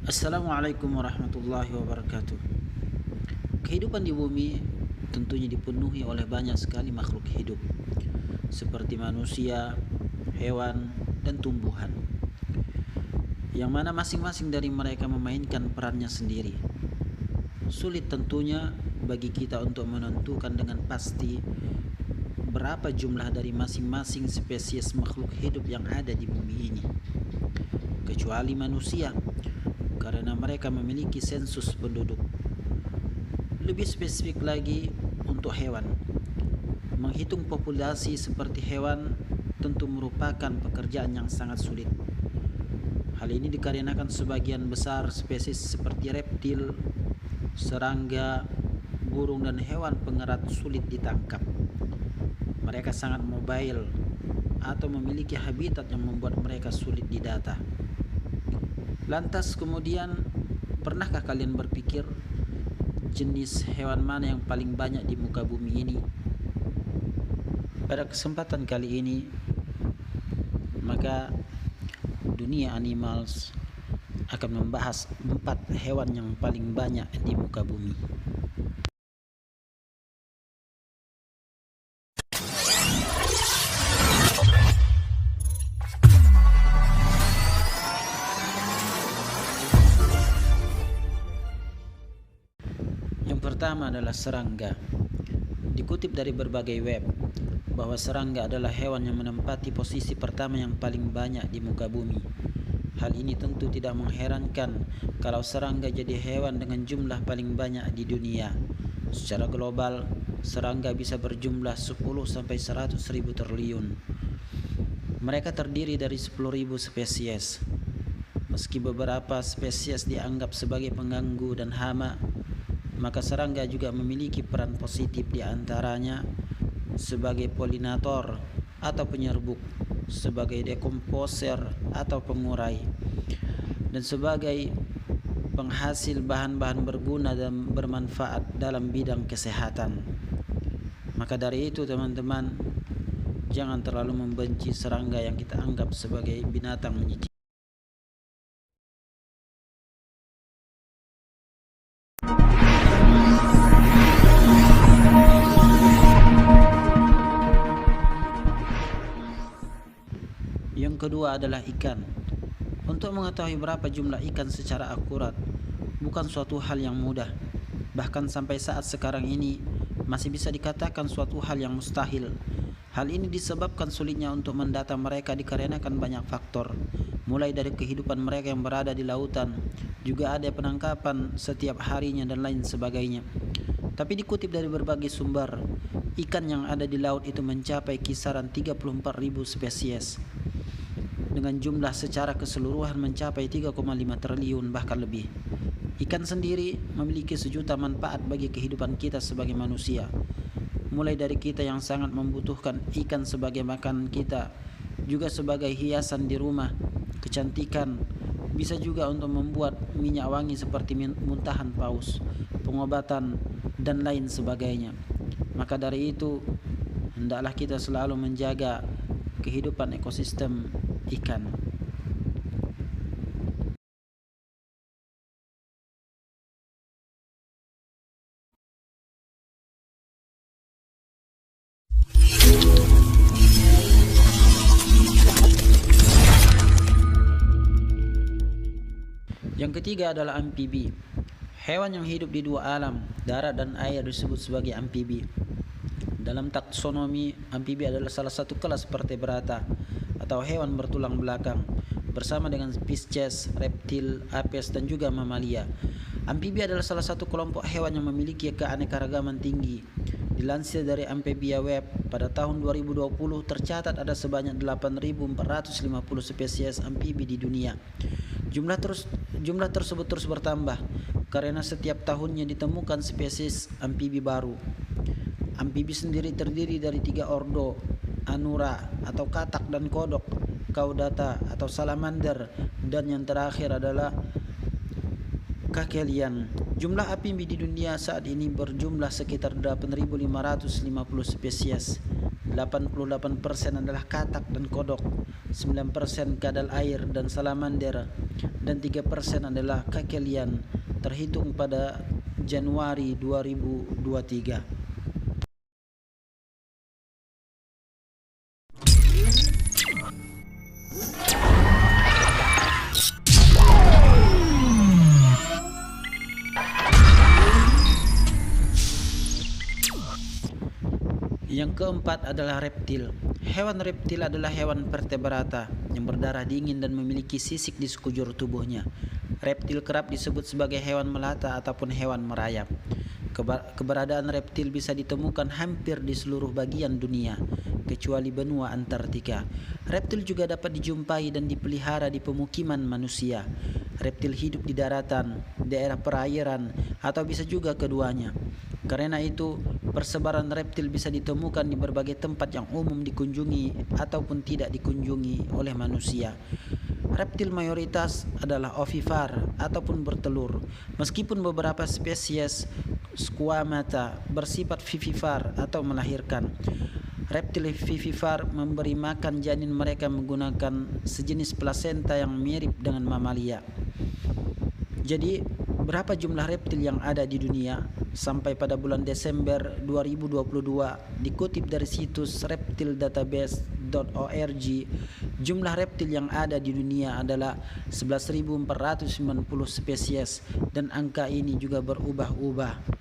Assalamualaikum warahmatullahi wabarakatuh. Kehidupan di bumi tentunya dipenuhi oleh banyak sekali makhluk hidup, seperti manusia, hewan, dan tumbuhan, yang mana masing-masing dari mereka memainkan perannya sendiri. Sulit tentunya bagi kita untuk menentukan dengan pasti berapa jumlah dari masing-masing spesies makhluk hidup yang ada di bumi ini, kecuali manusia, karena mereka memiliki sensus penduduk. Lebih spesifik lagi untuk hewan, menghitung populasi seperti hewan tentu merupakan pekerjaan yang sangat sulit. Hal ini dikarenakan sebagian besar spesies seperti reptil, serangga, burung, dan hewan pengerat sulit ditangkap. Mereka sangat mobile atau memiliki habitat yang membuat mereka sulit didata. Lantas kemudian, pernahkah kalian berpikir jenis hewan mana yang paling banyak di muka bumi ini? Pada kesempatan kali ini, maka dunia animals akan membahas 4 hewan yang paling banyak di muka bumi. Yang pertama adalah serangga. Dikutip dari berbagai web bahwa serangga adalah hewan yang menempati posisi pertama yang paling banyak di muka bumi. Hal ini tentu tidak mengherankan kalau serangga jadi hewan dengan jumlah paling banyak di dunia. Secara global, serangga bisa berjumlah 10 sampai 100 ribu triliun. Mereka terdiri dari 10.000 spesies. Meski beberapa spesies dianggap sebagai pengganggu dan hama, maka serangga juga memiliki peran positif, di antaranya sebagai polinator atau penyerbuk, sebagai dekomposer atau pengurai, dan sebagai penghasil bahan-bahan berguna dan bermanfaat dalam bidang kesehatan. Maka dari itu teman-teman, jangan terlalu membenci serangga yang kita anggap sebagai binatang menyiksa. Yang kedua adalah ikan. Untuk mengetahui berapa jumlah ikan secara akurat bukan suatu hal yang mudah. Bahkan sampai saat sekarang ini masih bisa dikatakan suatu hal yang mustahil. Hal ini disebabkan sulitnya untuk mendata mereka dikarenakan banyak faktor, mulai dari kehidupan mereka yang berada di lautan, juga ada penangkapan setiap harinya dan lain sebagainya. Tapi dikutip dari berbagai sumber, ikan yang ada di laut itu mencapai kisaran 34.000 spesies, dengan jumlah secara keseluruhan mencapai 3,5 triliun bahkan lebih. Ikan sendiri memiliki sejuta manfaat bagi kehidupan kita sebagai manusia, mulai dari kita yang sangat membutuhkan ikan sebagai makanan kita, juga sebagai hiasan di rumah, kecantikan, bisa juga untuk membuat minyak wangi seperti muntahan paus, pengobatan, dan lain sebagainya. Maka dari itu, hendaklah kita selalu menjaga kehidupan ekosistem ikan. Yang ketiga adalah amfibi. Hewan yang hidup di dua alam, darat dan air, disebut sebagai amfibi. Dalam taksonomi, amfibi adalah salah satu kelas vertebrata atau hewan bertulang belakang, bersama dengan Pisces, reptil, apes, dan juga mamalia. Amfibi adalah salah satu kelompok hewan yang memiliki keanekaragaman tinggi. Dilansir dari Amphibia Web, pada tahun 2020 tercatat ada sebanyak 8.450 spesies amfibi di dunia. Jumlah tersebut terus bertambah karena setiap tahunnya ditemukan spesies amfibi baru. Amfibi sendiri terdiri dari 3 ordo: Anura atau katak dan kodok, Caudata atau salamander, dan yang terakhir adalah Caecilian. Jumlah amfibi di dunia saat ini berjumlah sekitar 8.550 spesies. 88% adalah katak dan kodok, 9% kadal air dan salamander, dan 3% adalah kakelian terhitung pada Januari 2023. Yang keempat adalah reptil. Hewan reptil adalah hewan vertebrata yang berdarah dingin dan memiliki sisik di sekujur tubuhnya. Reptil kerap disebut sebagai hewan melata ataupun hewan merayap. Keberadaan reptil bisa ditemukan hampir di seluruh bagian dunia, kecuali benua Antartika. Reptil juga dapat dijumpai dan dipelihara di pemukiman manusia. Reptil hidup di daratan, daerah perairan, atau bisa juga keduanya. Karena itu, persebaran reptil bisa ditemukan di berbagai tempat yang umum dikunjungi ataupun tidak dikunjungi oleh manusia. Reptil mayoritas adalah ovivar ataupun bertelur, meskipun beberapa spesies squamata bersifat vivivar atau melahirkan. Reptil vivivar memberi makan janin mereka menggunakan sejenis plasenta yang mirip dengan mamalia. Jadi, berapa jumlah reptil yang ada di dunia? Sampai pada bulan Desember 2022, dikutip dari situs reptildatabase.org, jumlah reptil yang ada di dunia adalah 11.490 spesies, dan angka ini juga berubah-ubah.